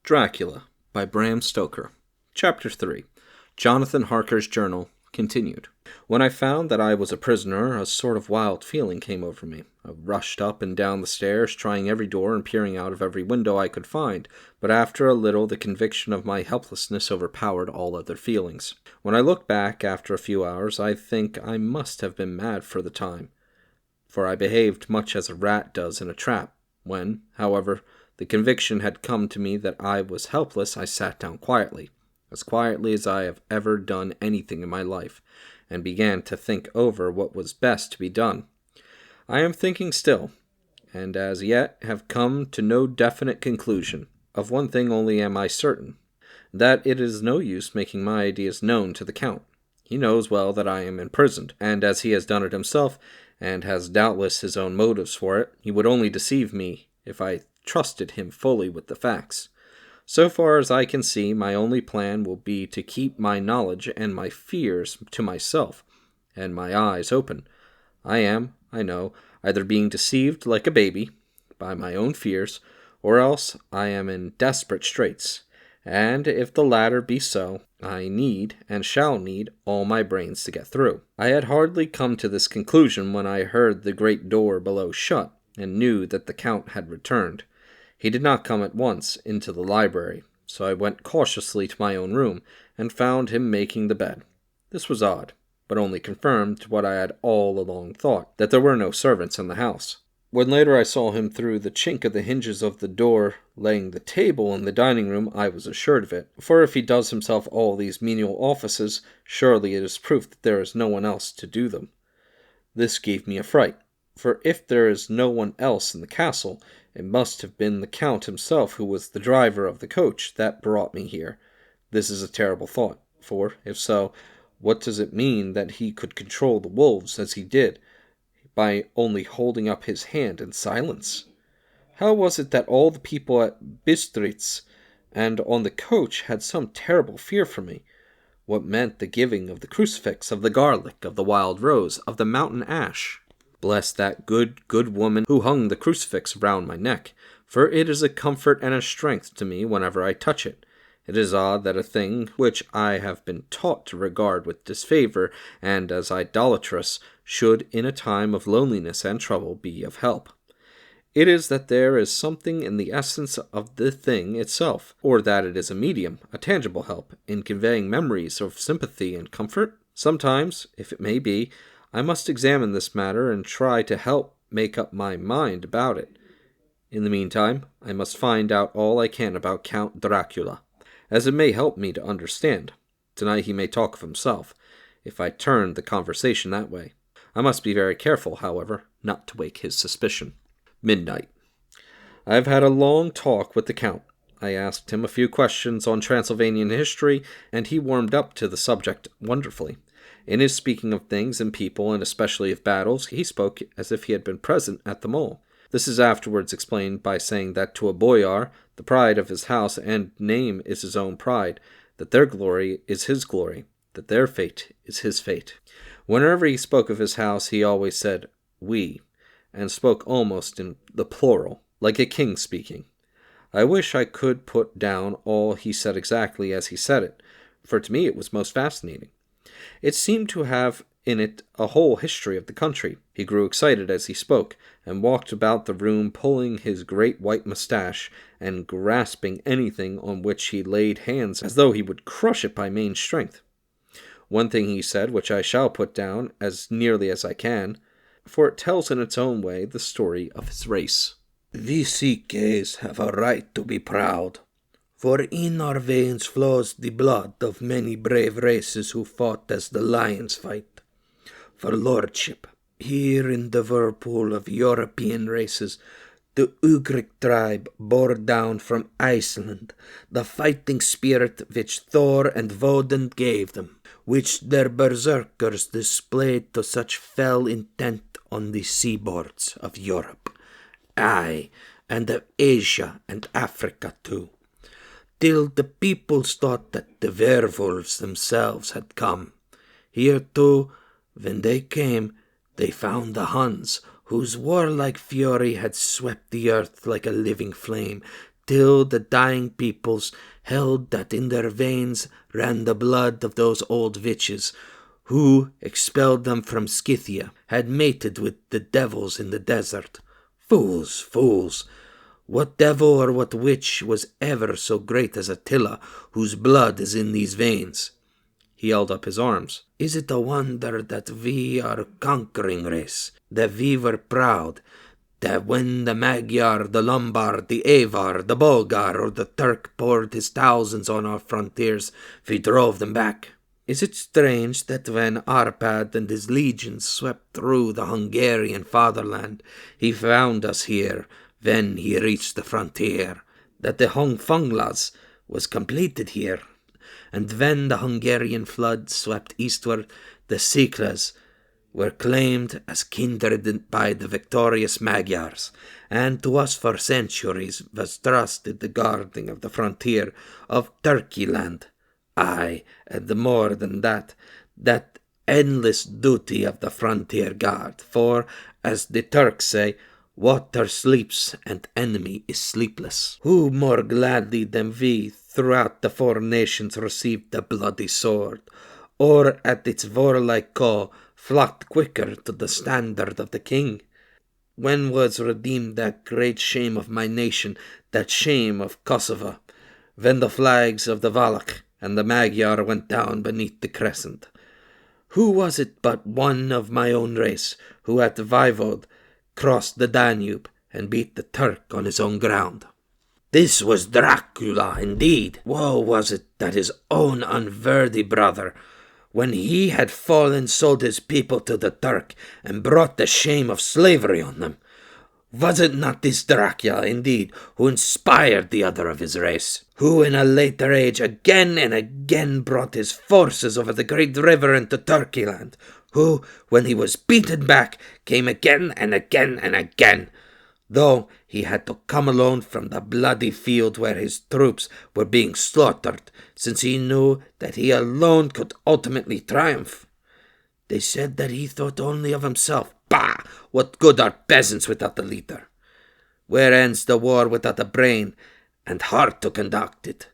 Dracula by Bram Stoker. Chapter 3. Jonathan Harker's Journal, continued. When I found that I was a prisoner, a sort of wild feeling came over me. I rushed up and down the stairs, trying every door and peering out of every window I could find, but after a little the conviction of my helplessness overpowered all other feelings. When I look back after a few hours, I think I must have been mad for the time, for I behaved much as a rat does in a trap. When, however, the conviction had come to me that I was helpless, I sat down quietly as I have ever done anything in my life, and began to think over what was best to be done. I am thinking still, and as yet have come to no definite conclusion. Of one thing only am I certain, that it is no use making my ideas known to the Count. He knows well that I am imprisoned, and as he has done it himself, and has doubtless his own motives for it, he would only deceive me if I trusted him fully with the facts. So far as I can see, my only plan will be to keep my knowledge and my fears to myself, and my eyes open. I am, I know, either being deceived like a baby by my own fears, or else I am in desperate straits, and if the latter be so, I need, and shall need, all my brains to get through. I had hardly come to this conclusion when I heard the great door below shut, and knew that the Count had returned. He did not come at once into the library, so I went cautiously to my own room, and found him making the bed. This was odd, but only confirmed what I had all along thought, that there were no servants in the house. When later I saw him through the chink of the hinges of the door laying the table in the dining room, I was assured of it, for if he does himself all these menial offices, surely it is proof that there is no one else to do them. This gave me a fright, for if there is no one else in the castle, it must have been the Count himself who was the driver of the coach that brought me here. This is a terrible thought, for, if so, what does it mean that he could control the wolves as he did, by only holding up his hand in silence? How was it that all the people at Bistritz and on the coach had some terrible fear for me? What meant the giving of the crucifix, of the garlic, of the wild rose, of the mountain ash? Bless that good woman who hung the crucifix round my neck, for it is a comfort and a strength to me whenever I touch it. It is odd that a thing which I have been taught to regard with disfavor and as idolatrous should in a time of loneliness and trouble be of help. It is that there is something in the essence of the thing itself, or that it is a medium, a tangible help, in conveying memories of sympathy and comfort. Sometimes, if it may be, I must examine this matter and try to help make up my mind about it. In the meantime, I must find out all I can about Count Dracula, as it may help me to understand. Tonight he may talk of himself, if I turn the conversation that way. I must be very careful, however, not to wake his suspicion. Midnight. I have had a long talk with the Count. I asked him a few questions on Transylvanian history, and he warmed up to the subject wonderfully. In his speaking of things and people, and especially of battles, he spoke as if he had been present at them all. This is afterwards explained by saying that to a boyar, the pride of his house and name is his own pride, that their glory is his glory, that their fate is his fate. Whenever he spoke of his house, he always said, "we," and spoke almost in the plural, like a king speaking. I wish I could put down all he said exactly as he said it, for to me it was most fascinating. It seemed to have in it a whole history of the country. He grew excited as he spoke, and walked about the room pulling his great white moustache, and grasping anything on which he laid hands as though he would crush it by main strength. One thing he said, which I shall put down as nearly as I can, for it tells in its own way the story of his race. "We Sikhes have a right to be proud, for in our veins flows the blood of many brave races who fought as the lions fight. For lordship, here in the whirlpool of European races, the Ugric tribe bore down from Iceland the fighting spirit which Thor and Woden gave them, which their berserkers displayed to such fell intent on the seaboards of Europe, aye, and of Asia and Africa too, till the peoples thought that the werewolves themselves had come. Here too, when they came, they found the Huns, whose warlike fury had swept the earth like a living flame, till the dying peoples held that in their veins ran the blood of those old witches who, expelled them from Scythia, had mated with the devils in the desert. Fools, fools! What devil or what witch was ever so great as Attila, whose blood is in these veins? He held up his arms. Is it a wonder that we are a conquering race, that we were proud, that when the Magyar, the Lombard, the Avar, the Bulgar, or the Turk poured his thousands on our frontiers, we drove them back? Is it strange that when Arpad and his legions swept through the Hungarian fatherland, he found us here when he reached the frontier, that the Hungfanglas was completed here, and when the Hungarian flood swept eastward, the Siklas were claimed as kindred by the victorious Magyars, and to us for centuries was trusted the guarding of the frontier of Turkeyland. Aye, and more than that, that endless duty of the frontier guard, for, as the Turks say, water sleeps and enemy is sleepless. Who more gladly than we throughout the four nations received the bloody sword, or at its warlike call flocked quicker to the standard of the king? When was redeemed that great shame of my nation, that shame of Kosovo, when the flags of the Valach and the Magyar went down beneath the crescent? Who was it but one of my own race, who at Vivod crossed the Danube and beat the Turk on his own ground? This was Dracula, indeed. Woe was it that his own unworthy brother, when he had fallen, sold his people to the Turk, and brought the shame of slavery on them. Was it not this Dracula, indeed, who inspired the other of his race, who in a later age again and again brought his forces over the great river into Turkeyland, who, when he was beaten back, came again and again and again, though he had to come alone from the bloody field where his troops were being slaughtered, since he knew that he alone could ultimately triumph? They said that he thought only of himself. Bah! What good are peasants without a leader? Where ends the war without a brain and heart to conduct it?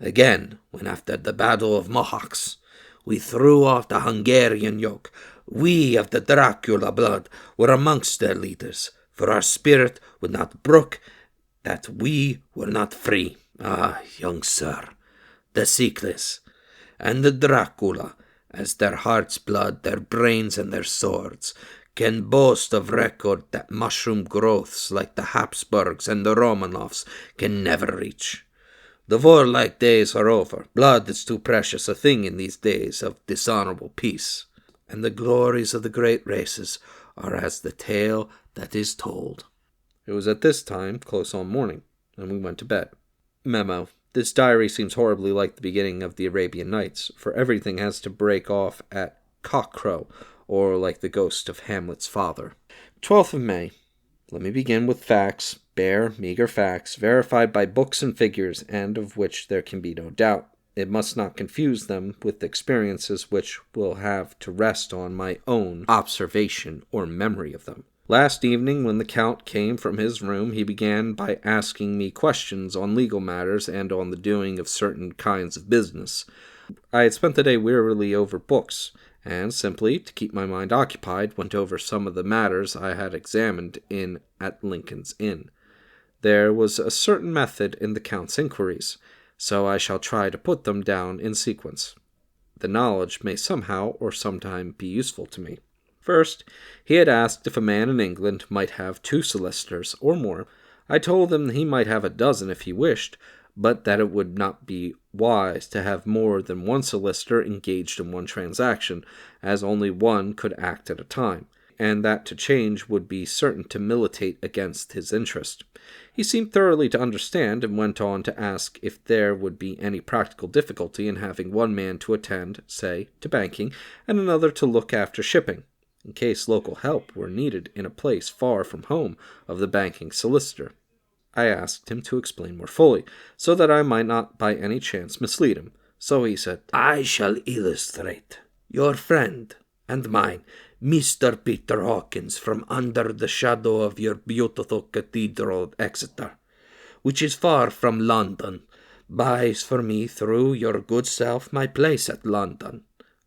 Again, when after the battle of Mohacs, we threw off the Hungarian yoke, we of the Dracula blood were amongst their leaders, for our spirit would not brook that we were not free. Ah, young sir, the Siklis and the Dracula, as their heart's blood, their brains, and their swords, can boast of record that mushroom growths like the Habsburgs and the Romanovs can never reach. The warlike days are over. Blood is too precious a thing in these days of dishonorable peace, and the glories of the great races are as the tale that is told. It was at this time close on morning, and we went to bed. Memo. This diary seems horribly like the beginning of the Arabian Nights, for everything has to break off at cockcrow, or like the ghost of Hamlet's father. 12th of May. Let me begin with facts, bare, meager facts, verified by books and figures, and of which there can be no doubt. It must not confuse them with experiences which will have to rest on my own observation or memory of them. Last evening, when the Count came from his room, he began by asking me questions on legal matters and on the doing of certain kinds of business. I had spent the day wearily over books, and simply, to keep my mind occupied, went over some of the matters I had examined at Lincoln's Inn. There was a certain method in the Count's inquiries, so I shall try to put them down in sequence. The knowledge may somehow or sometime be useful to me. First, he had asked if a man in England might have 2 solicitors or more. I told him he might have a dozen if he wished, but that it would not be wise to have more than 1 solicitor engaged in one transaction, as only one could act at a time, and that to change would be certain to militate against his interest. He seemed thoroughly to understand, and went on to ask if there would be any practical difficulty in having one man to attend, say, to banking, and another to look after shipping, in case local help were needed in a place far from home of the banking solicitor. I asked him to explain more fully, so that I might not by any chance mislead him. So he said, "I shall illustrate. Your friend and mine, Mr. Peter Hawkins, from under the shadow of your beautiful cathedral at Exeter. which is far from London, buys for me through your good self my place at London.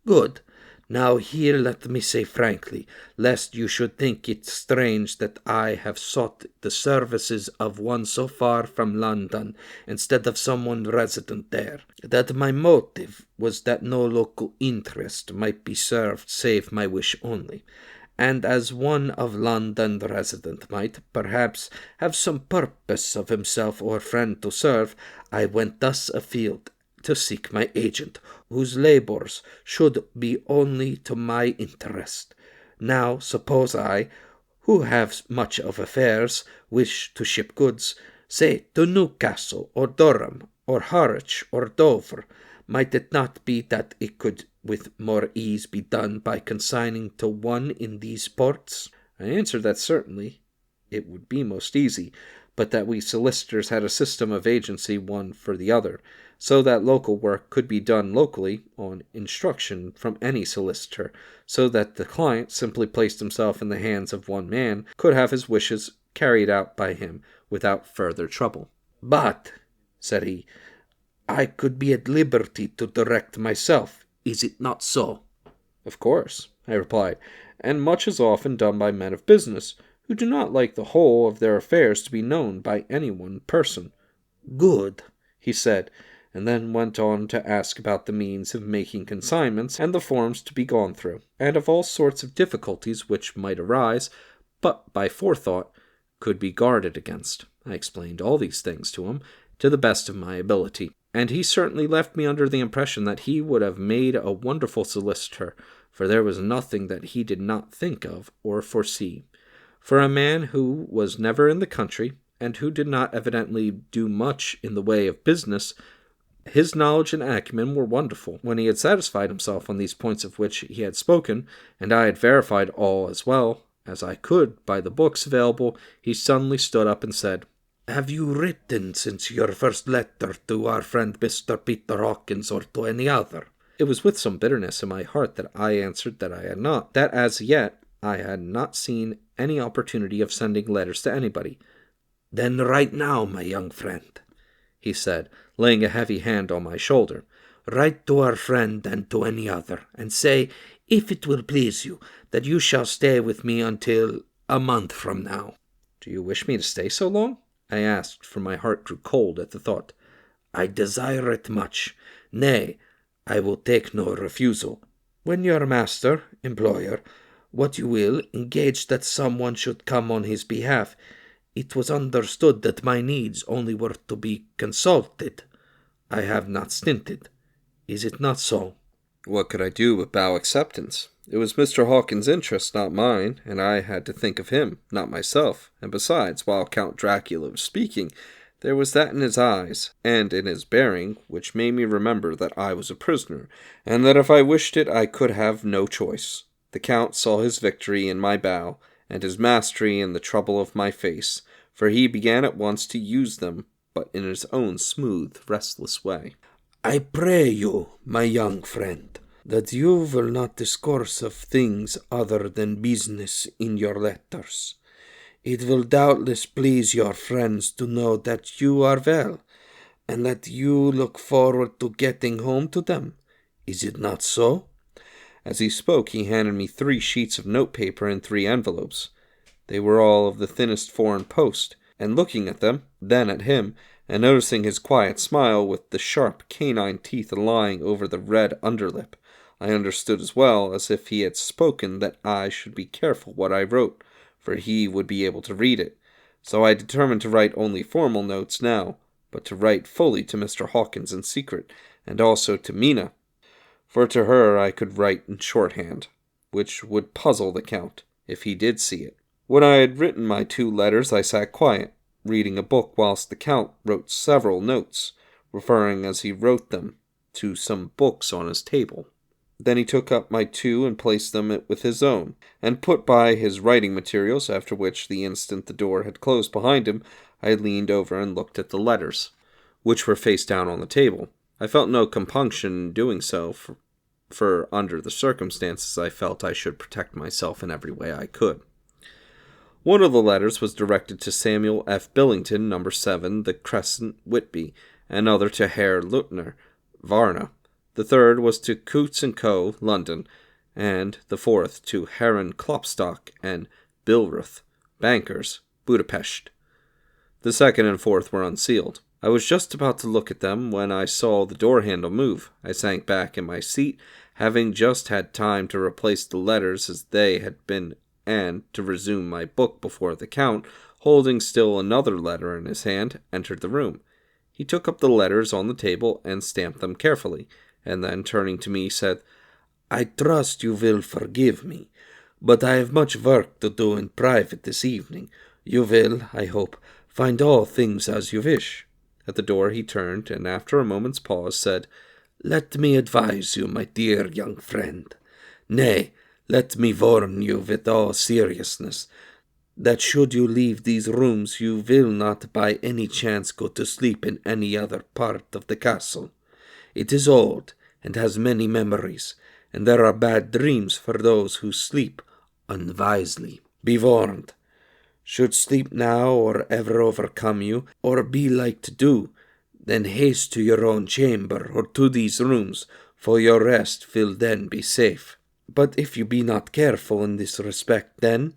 Good. Now here let me say frankly, lest you should think it strange that I have sought the services of one so far from London instead of someone resident there, that my motive was that no local interest might be served save my wish only, and as one of London resident might, perhaps, have some purpose of himself or friend to serve, I went thus afield to seek my agent, whose labours should be only to my interest. Now, suppose I, who have much of affairs, wish to ship goods, say to Newcastle, or Durham, or Harwich, or Dover, might it not be that it could with more ease be done by consigning to one in these ports? I answered that certainly it would be most easy, but that we solicitors had a system of agency one for the other, so that local work could be done locally on instruction from any solicitor, so that the client simply placed himself in the hands of one man, could have his wishes carried out by him without further trouble. But, said he, I could be at liberty to direct myself. Is it not so? Of course, I replied, and much is often done by men of business, who do not like the whole of their affairs to be known by any one person. Good, he said, and then went on to ask about the means of making consignments and the forms to be gone through, and of all sorts of difficulties which might arise, but by forethought could be guarded against. I explained all these things to him to the best of my ability, and he certainly left me under the impression that he would have made a wonderful solicitor, for there was nothing that he did not think of or foresee. For a man who was never in the country, and who did not evidently do much in the way of business, his knowledge and acumen were wonderful. When he had satisfied himself on these points of which he had spoken, and I had verified all as well as I could by the books available, he suddenly stood up and said, Have you written since your first letter to our friend Mr. Peter Hawkins, or to any other? It was with some bitterness in my heart that I answered that I had not, that as yet I had not seen any opportunity of sending letters to anybody. Then write now, my young friend, he said, laying a heavy hand on my shoulder. Write to our friend and to any other, and say, if it will please you, that you shall stay with me until a month from now. Do you wish me to stay so long? I asked, for my heart grew cold at the thought. I desire it much. Nay, I will take no refusal. When your master, employer, what you will, engage that someone should come on his behalf, it was understood that my needs only were to be consulted. I have not stinted. Is it not so? What could I do but bow acceptance? It was Mr. Hawkins' interest, not mine, and I had to think of him, not myself. And besides, while Count Dracula was speaking, there was that in his eyes, and in his bearing, which made me remember that I was a prisoner, and that if I wished it I could have no choice. The Count saw his victory in my bow, and his mastery in the trouble of my face, for he began at once to use them, but in his own smooth, restless way. I pray you, my young friend, that you will not discourse of things other than business in your letters. It will doubtless please your friends to know that you are well, and that you look forward to getting home to them. Is it not so? As he spoke, he handed me 3 sheets of notepaper and 3 envelopes. They were all of the thinnest foreign post, and looking at them, then at him, and noticing his quiet smile with the sharp canine teeth lying over the red underlip, I understood as well as if he had spoken that I should be careful what I wrote, for he would be able to read it. So I determined to write only formal notes now, but to write fully to Mr. Hawkins in secret, and also to Mina, for to her I could write in shorthand, which would puzzle the Count, if he did see it. When I had written my 2 letters, I sat quiet, reading a book whilst the Count wrote several notes, referring as he wrote them to some books on his table. Then he took up my 2 and placed them with his own, and put by his writing materials, after which, the instant the door had closed behind him, I leaned over and looked at the letters, which were face down on the table. I felt no compunction in doing so, for under the circumstances I felt I should protect myself in every way I could. One of the letters was directed to Samuel F. Billington, No. 7, The Crescent, Whitby, another to Herr Leutner, Varna. The third was to Coutts & Co., London, and the fourth to Herren Klopstock and Bilruth, bankers, Budapest. The second and fourth were unsealed. I was just about to look at them when I saw the door handle move. I sank back in my seat, having just had time to replace the letters as they had been and to resume my book before the Count, holding still another letter in his hand, entered the room. He took up the letters on the table and stamped them carefully, and then, turning to me, said, "I trust you will forgive me, but I have much work to do in private this evening. You will, I hope, find all things as you wish." At the door he turned, and after a moment's pause said, "Let me advise you, my dear young friend, nay, let me warn you with all seriousness, that should you leave these rooms you will not by any chance go to sleep in any other part of the castle. It is old, and has many memories, and there are bad dreams for those who sleep unwisely. Be warned. Should sleep now or ever overcome you, or be like to do, then haste to your own chamber or to these rooms, for your rest will then be safe. But if you be not careful in this respect, then—"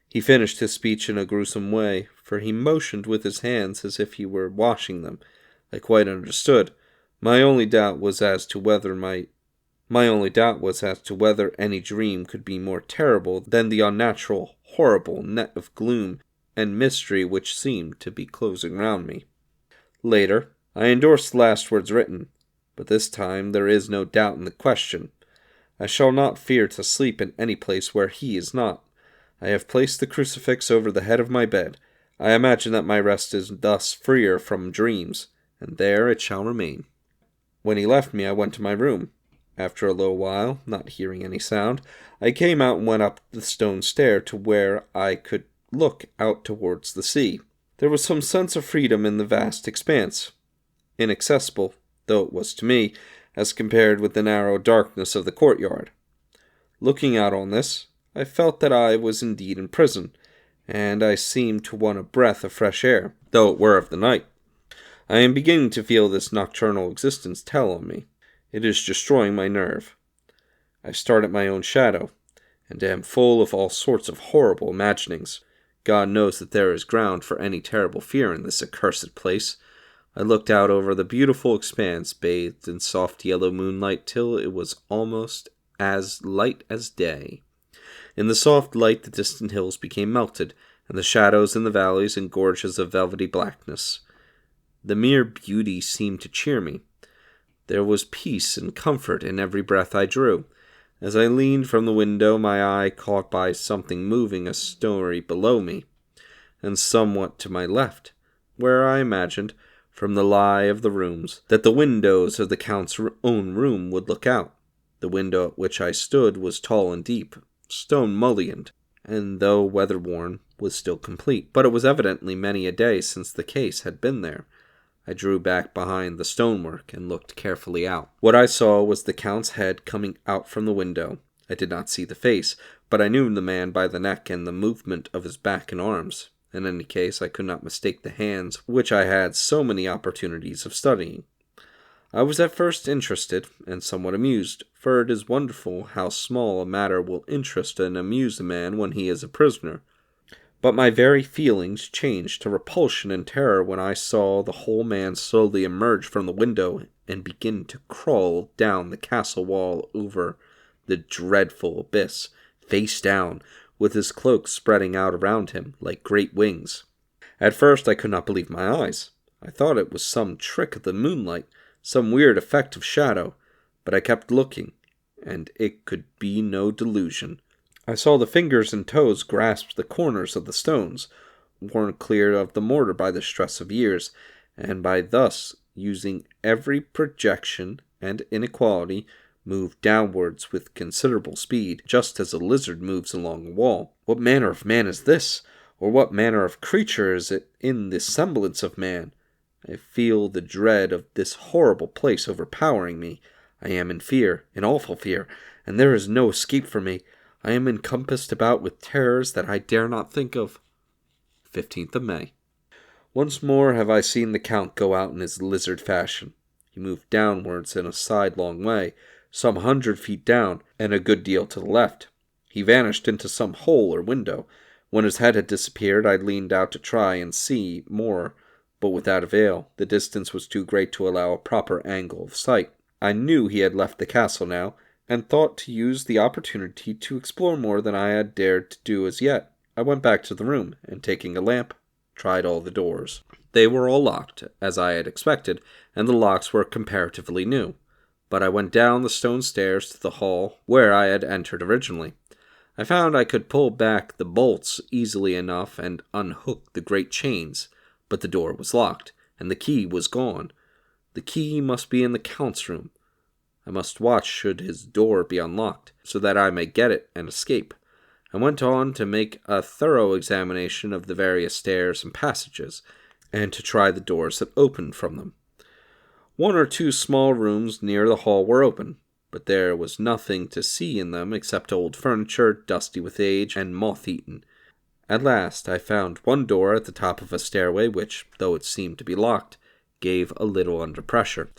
He finished his speech in a gruesome way, for he motioned with his hands as if he were washing them. I quite understood. My only doubt was as to whether any dream could be more terrible than the unnatural, horrible net of gloom and mystery which seemed to be closing round me. Later, I endorsed the last words written, but this time there is no doubt in the question. I shall not fear to sleep in any place where he is not. I have placed the crucifix over the head of my bed. I imagine that my rest is thus freer from dreams, and there it shall remain. When he left me, I went to my room. After a little while, not hearing any sound, I came out and went up the stone stair to where I could look out towards the sea. There was some sense of freedom in the vast expanse, inaccessible, though it was to me, as compared with the narrow darkness of the courtyard. Looking out on this, I felt that I was indeed in prison, and I seemed to want a breath of fresh air, though it were of the night. I am beginning to feel this nocturnal existence tell on me. It is destroying my nerve. I start at my own shadow, and am full of all sorts of horrible imaginings. God knows that there is ground for any terrible fear in this accursed place. I looked out over the beautiful expanse, bathed in soft yellow moonlight, till it was almost as light as day. In the soft light the distant hills became melted, and the shadows in the valleys and gorges of velvety blackness. The mere beauty seemed to cheer me. There was peace and comfort in every breath I drew. As I leaned from the window, my eye caught by something moving a story below me, and somewhat to my left, where I imagined, from the lie of the rooms, that the windows of the Count's own room would look out. The window at which I stood was tall and deep, stone-mullioned, and though weather-worn, was still complete, but it was evidently many a day since the case had been there. I drew back behind the stonework and looked carefully out. What I saw was the Count's head coming out from the window. I did not see the face, but I knew the man by the neck and the movement of his back and arms. In any case, I could not mistake the hands which I had so many opportunities of studying. I was at first interested and somewhat amused, for it is wonderful how small a matter will interest and amuse a man when he is a prisoner. But my very feelings changed to repulsion and terror when I saw the whole man slowly emerge from the window and begin to crawl down the castle wall over the dreadful abyss, face down, with his cloak spreading out around him like great wings. At first I could not believe my eyes. I thought it was some trick of the moonlight, some weird effect of shadow, but I kept looking, and it could be no delusion. I saw the fingers and toes grasp the corners of the stones, worn clear of the mortar by the stress of years, and by thus using every projection and inequality, move downwards with considerable speed, just as a lizard moves along a wall. What manner of man is this? Or what manner of creature is it in the semblance of man? I feel the dread of this horrible place overpowering me. I am in fear, in awful fear, and there is no escape for me. I am encompassed about with terrors that I dare not think of. 15th of May. Once more have I seen the Count go out in his lizard fashion. He moved downwards in a sidelong way, some 100 feet down, and a good deal to the left. He vanished into some hole or window. When his head had disappeared, I leaned out to try and see more, but without avail. The distance was too great to allow a proper angle of sight. I knew he had left the castle now, and thought to use the opportunity to explore more than I had dared to do as yet. I went back to the room, and taking a lamp, tried all the doors. They were all locked, as I had expected, and the locks were comparatively new. But I went down the stone stairs to the hall where I had entered originally. I found I could pull back the bolts easily enough and unhook the great chains, but the door was locked, and the key was gone. The key must be in the Count's room. I must watch should his door be unlocked, so that I may get it and escape. I went on to make a thorough examination of the various stairs and passages, and to try the doors that opened from them. 1 or 2 small rooms near the hall were open, but there was nothing to see in them except old furniture, dusty with age and moth-eaten. At last I found one door at the top of a stairway which, though it seemed to be locked, gave a little under pressure.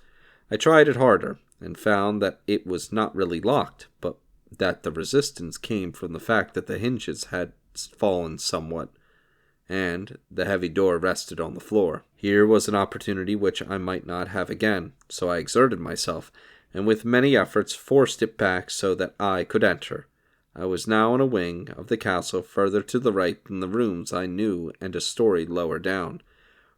I tried it harder, and found that it was not really locked, but that the resistance came from the fact that the hinges had fallen somewhat, and the heavy door rested on the floor. Here was an opportunity which I might not have again, so I exerted myself, and with many efforts forced it back so that I could enter. I was now in a wing of the castle further to the right than the rooms I knew and a story lower down.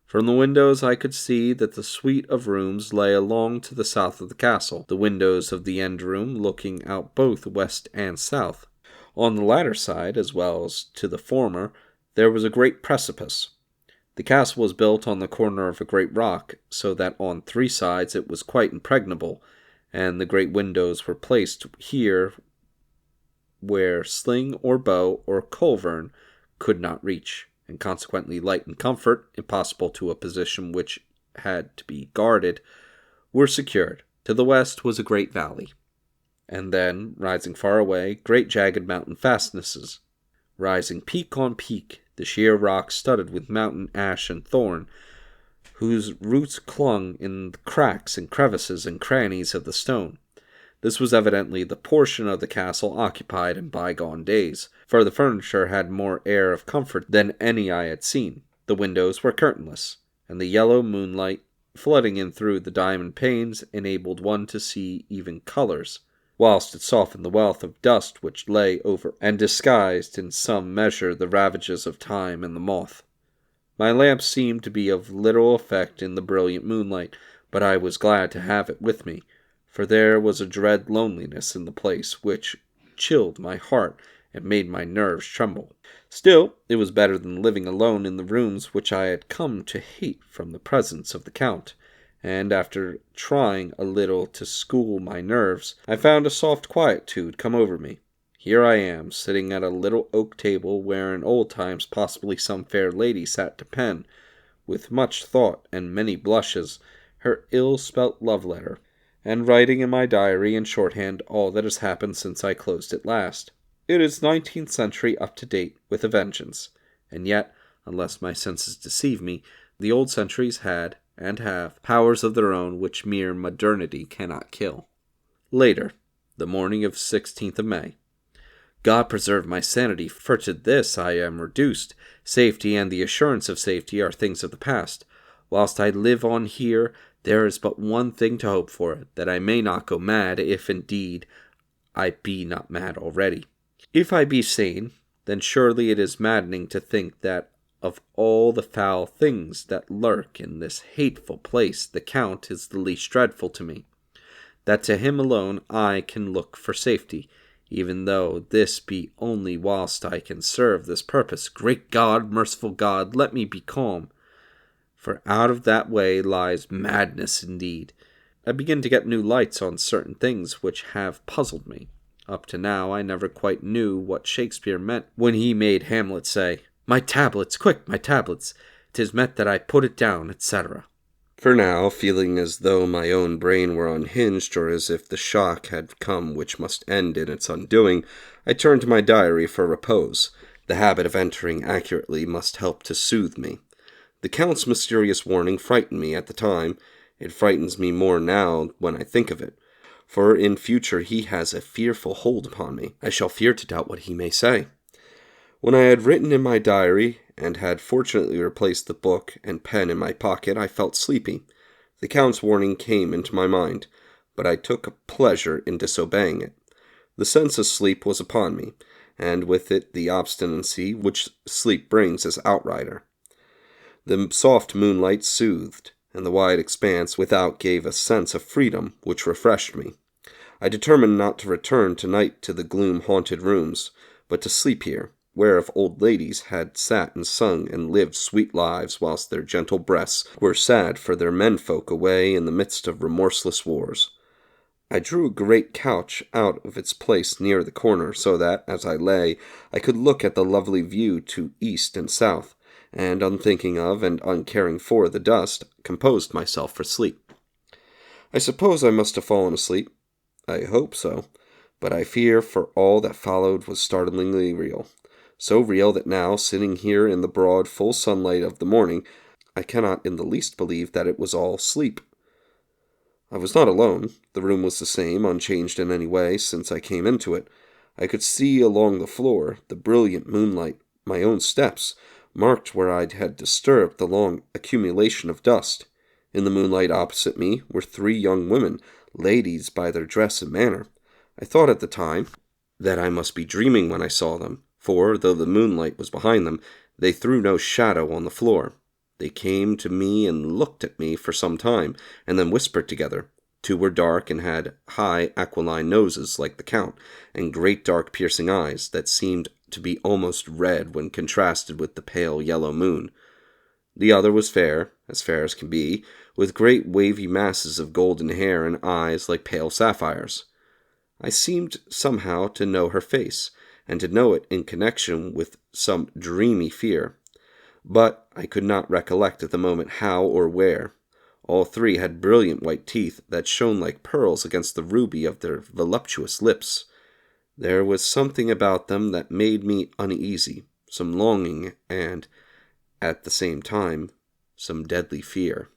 From the windows I could see that the suite of rooms lay along to the south of the castle, the windows of the end room looking out both west and south. On the latter side, as well as to the former, there was a great precipice. The castle was built on the corner of a great rock, so that on 3 sides it was quite impregnable, and the great windows were placed here where sling or bow or culverin could not reach, and consequently light and comfort, impossible to a position which had to be guarded, were secured. To the west was a great valley, and then, rising far away, great jagged mountain fastnesses. Rising peak on peak, the sheer rock studded with mountain ash and thorn, whose roots clung in the cracks and crevices and crannies of the stone. This was evidently the portion of the castle occupied in bygone days, for the furniture had more air of comfort than any I had seen. The windows were curtainless, and the yellow moonlight, flooding in through the diamond panes, enabled one to see even colors, whilst it softened the wealth of dust which lay over, and disguised in some measure the ravages of time and the moth. My lamp seemed to be of little effect in the brilliant moonlight, but I was glad to have it with me, for there was a dread loneliness in the place which chilled my heart and made my nerves tremble. Still, it was better than living alone in the rooms which I had come to hate from the presence of the Count, and after trying a little to school my nerves, I found a soft quietude come over me. Here I am, sitting at a little oak table where in old times possibly some fair lady sat to pen, with much thought and many blushes, her ill-spelt love letter, and writing in my diary in shorthand all that has happened since I closed it last. It is 19th century up to date with a vengeance, and yet, unless my senses deceive me, the old centuries had, and have, powers of their own which mere modernity cannot kill. Later, the morning of 16th of May. God preserve my sanity, for to this I am reduced. Safety and the assurance of safety are things of the past. Whilst I live on here, there is but one thing to hope for, that I may not go mad, if indeed I be not mad already. If I be sane, then surely it is maddening to think that of all the foul things that lurk in this hateful place, the Count is the least dreadful to me. That to him alone I can look for safety, even though this be only whilst I can serve this purpose. Great God, merciful God, let me be calm, for out of that way lies madness indeed. I begin to get new lights on certain things which have puzzled me. Up to now I never quite knew what Shakespeare meant when he made Hamlet say, "My tablets, quick, my tablets, 'tis meant that I put it down," etc. For now, feeling as though my own brain were unhinged, or as if the shock had come which must end in its undoing, I turned to my diary for repose. The habit of entering accurately must help to soothe me. The Count's mysterious warning frightened me at the time. It frightens me more now when I think of it, for in future he has a fearful hold upon me. I shall fear to doubt what he may say. When I had written in my diary, and had fortunately replaced the book and pen in my pocket, I felt sleepy. The Count's warning came into my mind, but I took a pleasure in disobeying it. The sense of sleep was upon me, and with it the obstinacy which sleep brings as outrider. The soft moonlight soothed, and the wide expanse without gave a sense of freedom which refreshed me. I determined not to return tonight to the gloom-haunted rooms, but to sleep here, whereof old ladies had sat and sung and lived sweet lives whilst their gentle breasts were sad for their menfolk away in the midst of remorseless wars. I drew a great couch out of its place near the corner, so that, as I lay, I could look at the lovely view to east and south, and, unthinking of and uncaring for the dust, composed myself for sleep. I suppose I must have fallen asleep. I hope so, but I fear for all that followed was startlingly real. So real that now, sitting here in the broad, full sunlight of the morning, I cannot in the least believe that it was all sleep. I was not alone. The room was the same, unchanged in any way since I came into it. I could see along the floor the brilliant moonlight, my own steps, marked where I had disturbed the long accumulation of dust. In the moonlight opposite me were 3 young women, ladies by their dress and manner. I thought at the time that I must be dreaming when I saw them, for, though the moonlight was behind them, they threw no shadow on the floor. They came to me and looked at me for some time, and then whispered together. 2 were dark and had high aquiline noses like the Count, and great dark piercing eyes that seemed to be almost red when contrasted with the pale yellow moon. The other was fair as can be, with great wavy masses of golden hair and eyes like pale sapphires. I seemed somehow to know her face, and to know it in connection with some dreamy fear. But I could not recollect at the moment how or where. All 3 had brilliant white teeth that shone like pearls against the ruby of their voluptuous lips. There was something about them that made me uneasy, some longing, and, at the same time, some deadly fear.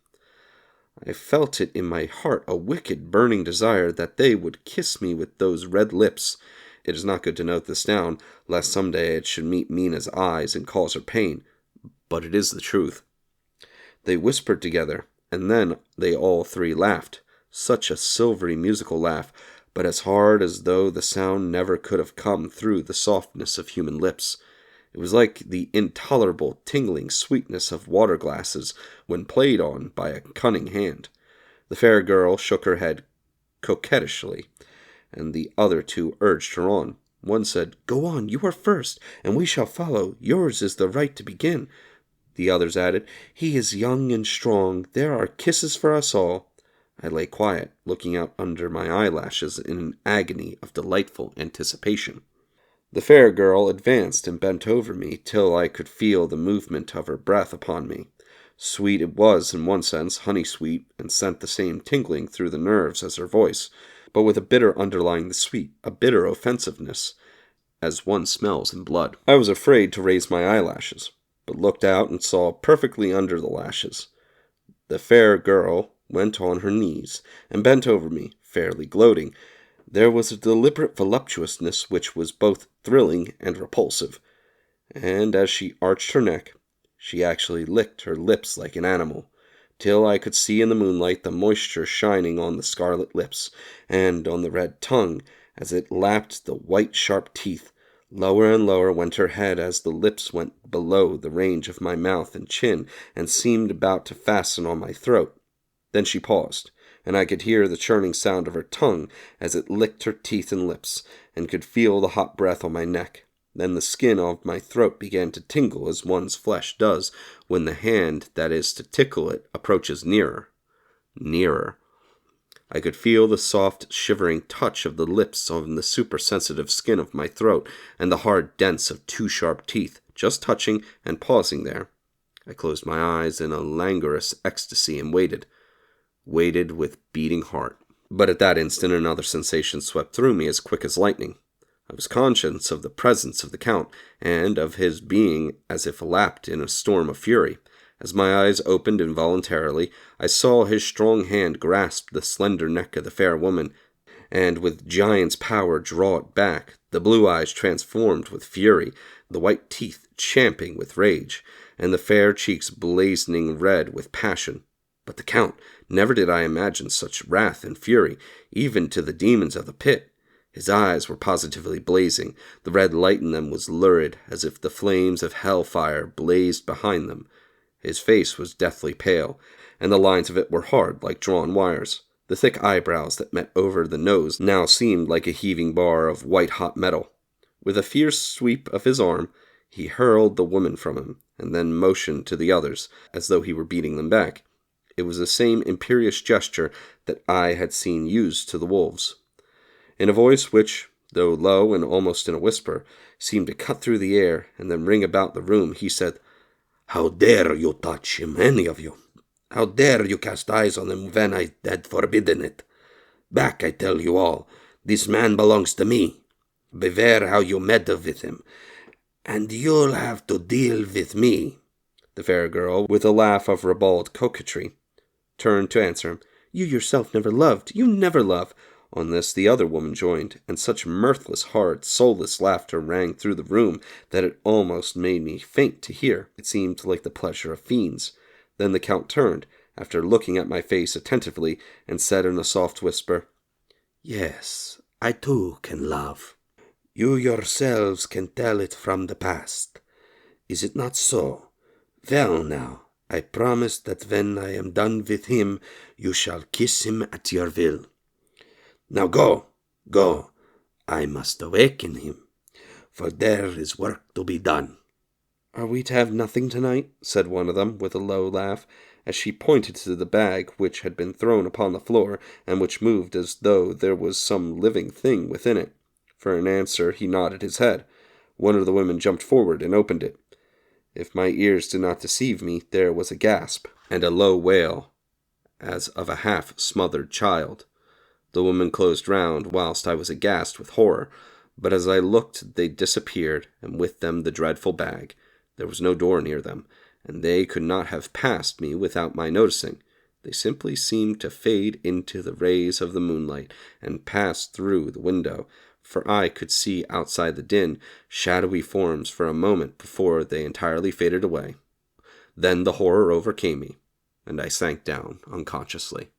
I felt it in my heart a wicked, burning desire that they would kiss me with those red lips. It is not good to note this down, lest some day it should meet Mina's eyes and cause her pain, but it is the truth. They whispered together, and then they all 3 laughed, such a silvery musical laugh, but as hard as though the sound never could have come through the softness of human lips. It was like the intolerable tingling sweetness of water glasses when played on by a cunning hand. The fair girl shook her head coquettishly, and the other 2 urged her on. One said, "Go on, you are first, and we shall follow. Yours is the right to begin." The others added, "He is young and strong. There are kisses for us all." I lay quiet, looking out under my eyelashes in an agony of delightful anticipation. The fair girl advanced and bent over me till I could feel the movement of her breath upon me. Sweet it was in one sense, honey-sweet, and sent the same tingling through the nerves as her voice, but with a bitter underlying the sweet, a bitter offensiveness, as one smells in blood. I was afraid to raise my eyelashes, but looked out and saw perfectly under the lashes. The fair girl went on her knees, and bent over me, fairly gloating. There was a deliberate voluptuousness which was both thrilling and repulsive, and as she arched her neck, she actually licked her lips like an animal, till I could see in the moonlight the moisture shining on the scarlet lips, and on the red tongue, as it lapped the white sharp teeth. Lower and lower went her head as the lips went below the range of my mouth and chin, and seemed about to fasten on my throat. Then she paused, and I could hear the churning sound of her tongue as it licked her teeth and lips, and could feel the hot breath on my neck. Then the skin of my throat began to tingle as one's flesh does when the hand that is to tickle it approaches nearer. Nearer. I could feel the soft, shivering touch of the lips on the supersensitive skin of my throat, and the hard dents of 2 sharp teeth, just touching and pausing there. I closed my eyes in a languorous ecstasy and waited. waited with beating heart. But at that instant another sensation swept through me as quick as lightning. I was conscious of the presence of the Count, and of his being as if lapped in a storm of fury. As my eyes opened involuntarily, I saw his strong hand grasp the slender neck of the fair woman, and with giant's power draw it back, the blue eyes transformed with fury, the white teeth champing with rage, and the fair cheeks blazoning red with passion. But the Count, never did I imagine such wrath and fury, even to the demons of the pit. His eyes were positively blazing. The red light in them was lurid, as if the flames of hellfire blazed behind them. His face was deathly pale, and the lines of it were hard like drawn wires. The thick eyebrows that met over the nose now seemed like a heaving bar of white-hot metal. With a fierce sweep of his arm, he hurled the woman from him, and then motioned to the others, as though he were beating them back. It was the same imperious gesture that I had seen used to the wolves. In a voice which, though low and almost in a whisper, seemed to cut through the air and then ring about the room, he said, "How dare you touch him, any of you? How dare you cast eyes on him when I had forbidden it? Back, I tell you all. This man belongs to me. Beware how you meddle with him, and you'll have to deal with me." The fair girl, with a laugh of ribald coquetry, turned to answer him. "You yourself never loved. You never love." On this the other woman joined, and such mirthless, hard, soulless laughter rang through the room that it almost made me faint to hear. It seemed like the pleasure of fiends. Then the Count turned, after looking at my face attentively, and said in a soft whisper, "Yes, I too can love. You yourselves can tell it from the past. Is it not so? Well now, I promise that when I am done with him, you shall kiss him at your will. Now go, go. I must awaken him, for there is work to be done." "Are we to have nothing tonight?" said one of them, with a low laugh, as she pointed to the bag which had been thrown upon the floor, and which moved as though there was some living thing within it. For an answer he nodded his head. One of the women jumped forward and opened it. If my ears did not deceive me, there was a gasp, and a low wail, as of a half-smothered child. The woman closed round, whilst I was aghast with horror, but as I looked they disappeared, and with them the dreadful bag. There was no door near them, and they could not have passed me without my noticing. They simply seemed to fade into the rays of the moonlight, and pass through the window, for I could see outside the din shadowy forms for a moment before they entirely faded away. Then the horror overcame me, and I sank down unconsciously.